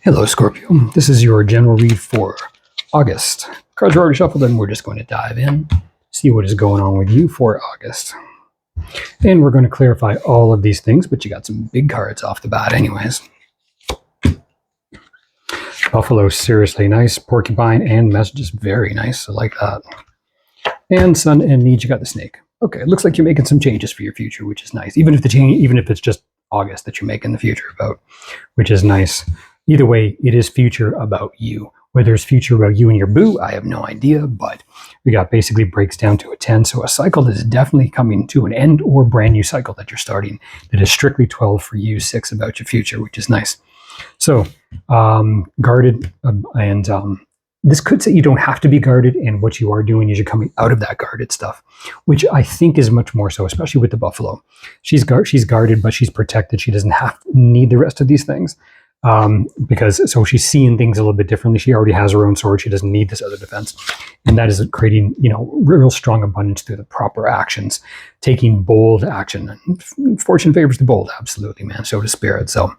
Hello, Scorpio. This is your general read for August. Cards are already shuffled, and we're just going to dive in, see what is going on with you for August. And we're going to clarify all of these things, but you got some big cards off the bat anyways. Buffalo, seriously nice. Porcupine and Messages, very nice. I like that. And Sun and Need, you got the Snake. Okay, it looks like you're making some changes for your future, which is nice. Even if it's just August that you're making the future about, which is nice. Either way, it is future about you. Whether it's future about you and your boo, I have no idea, but we got basically breaks down to a 10. So a cycle is definitely coming to an end, or a brand new cycle that you're starting that is strictly 12 for you, 6 about your future, which is nice. So guarded, and this could say you don't have to be guarded, and what you are doing is you're coming out of that guarded stuff, which I think is much more so, especially with the Buffalo. She's guarded, but she's protected. She doesn't need the rest of these things. So she's seeing things a little bit differently. She already has her own sword. She doesn't need this other defense. And that is creating, real strong abundance through the proper actions, taking bold action. And fortune favors the bold. Absolutely, man. So does spirit. So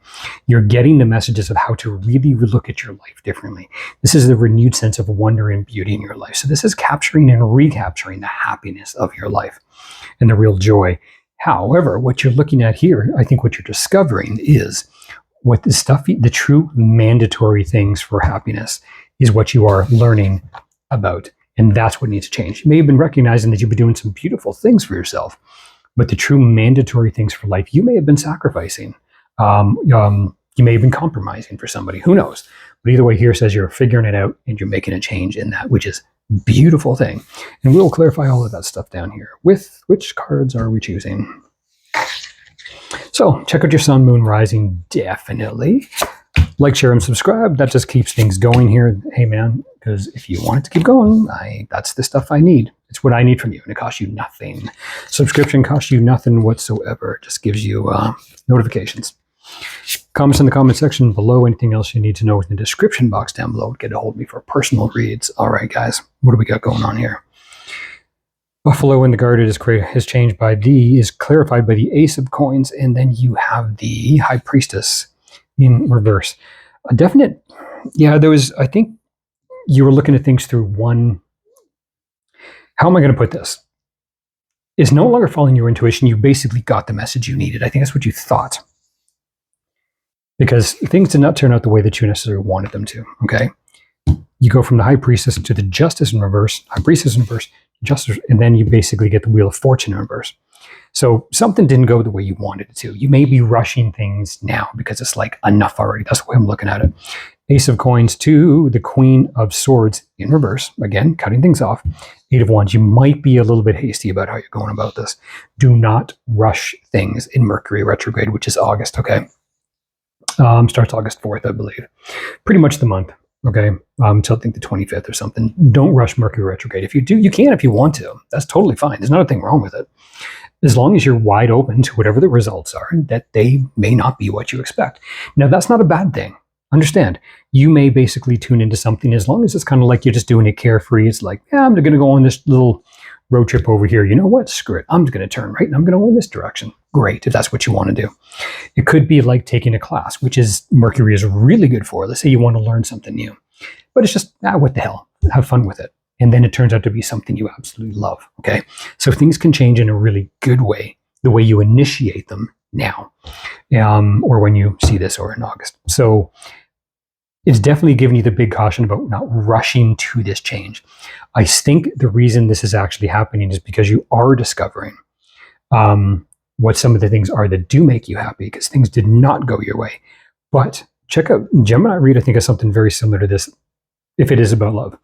you're getting the messages of how to really look at your life differently. This is the renewed sense of wonder and beauty in your life. So this is capturing and recapturing the happiness of your life and the real joy. However, what you're looking at here, I think what you're discovering is what the true mandatory things for happiness is what you are learning about. And that's what needs to change. You may have been recognizing that you've been doing some beautiful things for yourself, but the true mandatory things for life, you may have been sacrificing. You may have been compromising for somebody, who knows? But either way, here says you're figuring it out and you're making a change in that, which is a beautiful thing. And we'll clarify all of that stuff down here. With which cards are we choosing? So check out your sun, moon, rising, definitely. Like, share, and subscribe. That just keeps things going here. Hey, man, because if you want it to keep going, that's the stuff I need. It's what I need from you, and it costs you nothing. Subscription costs you nothing whatsoever. It just gives you notifications. Comments in the comment section below. Anything else you need to know in the description box down below. Get a hold of me for personal reads. All right, guys, what do we got going on here? Buffalo in the guarded is clarified by the Ace of Coins, and then you have the High Priestess in reverse. A definite, I think you were looking at things through one. How am I going to put this? It's no longer following your intuition. You basically got the message you needed. I think that's what you thought. Because things did not turn out the way that you necessarily wanted them to, okay? You go from the High Priestess to the Justice in reverse, High Priestess in reverse, Justice, and then you basically get the Wheel of Fortune in reverse. So something didn't go the way you wanted it to. You may be rushing things now because it's like enough already. That's the way I'm looking at it. Ace of Coins to the Queen of Swords in reverse. Again, cutting things off. Eight of Wands. You might be a little bit hasty about how you're going about this. Do not rush things in Mercury retrograde, which is August, okay? Starts August 4th, I believe. Pretty much the month. Okay, until I think the 25th or something. Don't rush Mercury retrograde. If you do, you can if you want to. That's totally fine. There's nothing wrong with it. As long as you're wide open to whatever the results are, that they may not be what you expect. Now, that's not a bad thing. Understand, you may basically tune into something as long as it's kind of like you're just doing it carefree. It's like, yeah, I'm going to go on this little road trip over here. You know what? Screw it. I'm just going to turn right and I'm going to go in this direction. Great, if that's what you want to do. It could be like taking a class, which is Mercury is really good for. Let's say you want to learn something new, but it's just, what the hell? Have fun with it. And then it turns out to be something you absolutely love, okay? So things can change in a really good way, the way you initiate them now, or when you see this, or in August. So it's definitely giving you the big caution about not rushing to this change. I think the reason this is actually happening is because you are discovering what some of the things are that do make you happy, because things did not go your way. But check out Gemini read, I think, is something very similar to this, if it is about love.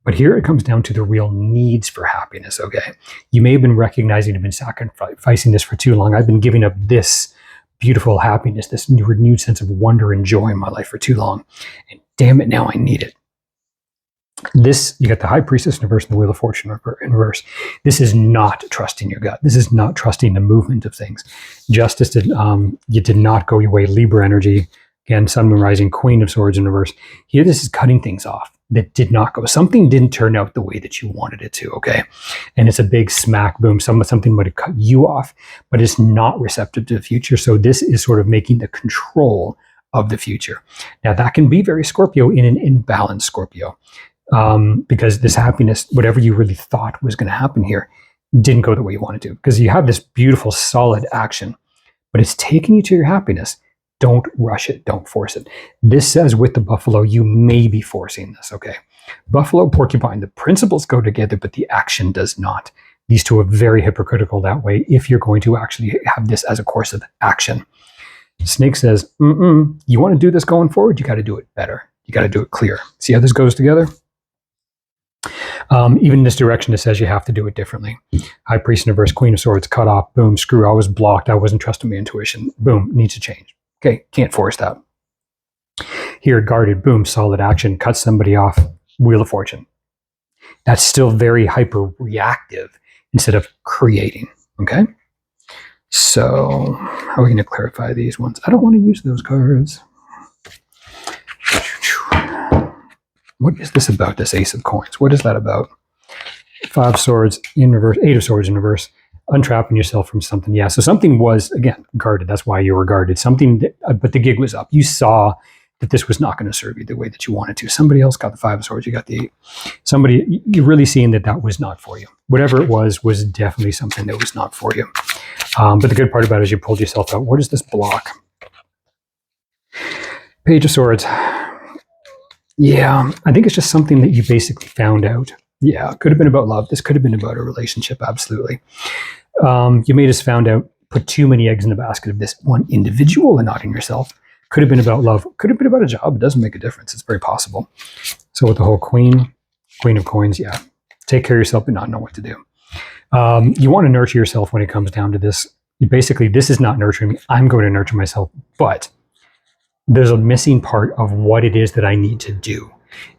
But here it comes down to the real needs for happiness, okay? You may have been recognizing you've been sacrificing this for too long. I've been giving up this beautiful happiness, this renewed sense of wonder and joy in my life for too long. And damn it, now I need it. This, you got the High Priestess in reverse and the Wheel of Fortune in reverse. This is not trusting your gut. This is not trusting the movement of things. Justice, you did not go your way. Libra energy, again, Sun, Moon, Rising, Queen of Swords in reverse. Here, this is cutting things off that did not go. Something didn't turn out the way that you wanted it to, okay? And it's a big smack, boom. Something might have cut you off, but it's not receptive to the future. So this is sort of making the control of the future. Now, that can be very Scorpio in an imbalanced Scorpio, because this happiness, whatever you really thought was going to happen here, didn't go the way you wanted to, because you have this beautiful, solid action, but it's taking you to your happiness. Don't rush it. Don't force it. This says with the buffalo, you may be forcing this, okay? Buffalo, porcupine, the principles go together, but the action does not. These two are very hypocritical that way if you're going to actually have this as a course of action. Snake says, you want to do this going forward, you got to do it better. You got to do it clear. See how this goes together? Even in this direction, it says you have to do it differently. High Priest in reverse, Queen of Swords, cut off, boom, screw, I was blocked, I wasn't trusting my intuition, boom, needs to change. Okay, can't force that. Here, guarded, boom, solid action, cut somebody off, Wheel of Fortune. That's still very hyper reactive instead of creating, okay? So, how are we going to clarify these ones? I don't want to use those cards. What is this about, this Ace of Coins? What is that about? 5 Swords in reverse, 8 of Swords in reverse, untrapping yourself from something. Yeah, so something was, again, guarded. That's why you were guarded. Something, but the gig was up. You saw that this was not going to serve you the way that you wanted to. Somebody else got the 5 of Swords, you got the 8. Somebody, you're really seeing that that was not for you. Whatever it was definitely something that was not for you. But the good part about it is you pulled yourself out. What is this block? Page of Swords. Yeah, I think it's just something that you basically found out. Yeah, it could have been about love. This could have been about a relationship, absolutely. You may just found out, put too many eggs in the basket of this one individual and not in yourself. Could have been about love. Could have been about a job. It doesn't make a difference. It's very possible. So with the whole Queen of Coins, yeah, take care of yourself but not know what to do. You want to nurture yourself when it comes down to this. Basically, this is not nurturing me. I'm going to nurture myself, but there's a missing part of what it is that I need to do.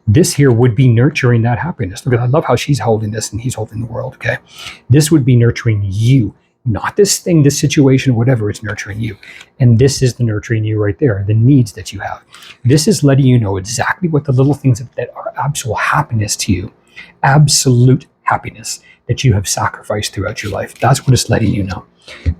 This here would be nurturing that happiness. Look, I love how she's holding this and he's holding the world, okay? This would be nurturing you, not this thing, this situation, whatever, it's nurturing you. And this is the nurturing you right there, the needs that you have. This is letting you know exactly what the little things that are absolute happiness to you, absolute happiness that you have sacrificed throughout your life. That's what it's letting you know.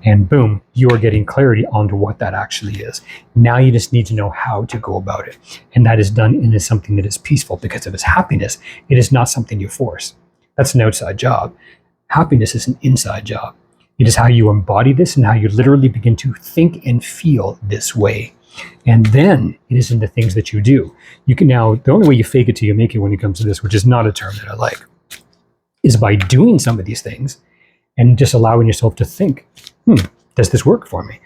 And boom, you are getting clarity onto what that actually is. Now you just need to know how to go about it. And that is done in something that is peaceful, because if it's happiness, it is not something you force. That's an outside job. Happiness is an inside job. It is how you embody this and how you literally begin to think and feel this way. And then it is in the things that you do. You can now, the only way you fake it till you make it when it comes to this, which is not a term that I like, is by doing some of these things and just allowing yourself to think, does this work for me?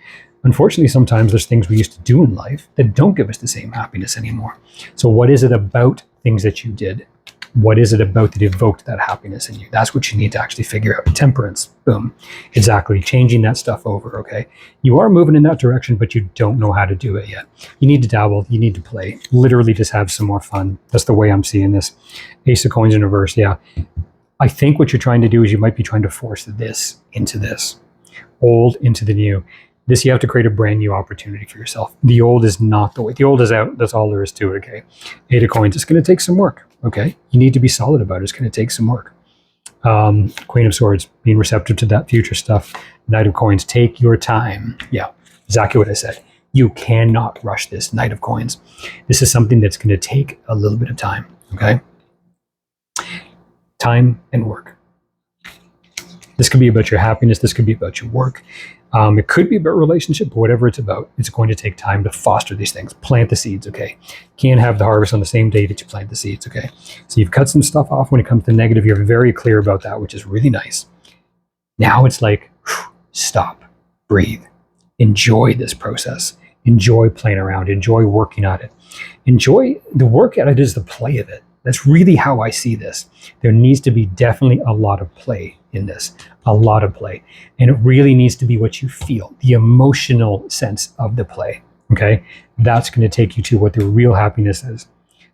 Unfortunately, sometimes there's things we used to do in life that don't give us the same happiness anymore. So what is it about things that you did? What is it about that evoked that happiness in you? That's what you need to actually figure out. Temperance, boom. Exactly, changing that stuff over, okay? You are moving in that direction, but you don't know how to do it yet. You need to dabble, you need to play. Literally just have some more fun. That's the way I'm seeing this. Ace of Coins in reverse, yeah. I think what you're trying to do is you might be trying to force this into this. Old into the new. This, you have to create a brand new opportunity for yourself. The old is not the way. The old is out. That's all there is to it, okay? 8 of Coins, it's going to take some work, okay? You need to be solid about it. It's going to take some work. Queen of Swords, being receptive to that future stuff. Knight of Coins, take your time. Yeah, exactly what I said. You cannot rush this, Knight of Coins. This is something that's going to take a little bit of time, okay? Time and work. This could be about your happiness. This could be about your work. It could be about relationship, but whatever it's about, it's going to take time to foster these things. Plant the seeds, okay? Can't have the harvest on the same day that you plant the seeds, okay? So you've cut some stuff off when it comes to negative. You're very clear about that, which is really nice. Now it's like, stop, breathe, enjoy this process. Enjoy playing around, enjoy working on it. Enjoy the work at it is the play of it. That's really how I see this. There needs to be definitely a lot of play in this, a lot of play. And it really needs to be what you feel, the emotional sense of the play, okay? That's going to take you to what the real happiness is.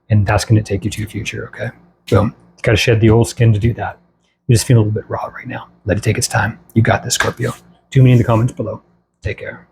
And that's going to take you to your future, okay? Boom. You got to shed the old skin to do that. You just feel a little bit raw right now. Let it take its time. You got this, Scorpio. 2 me in the comments below. Take care.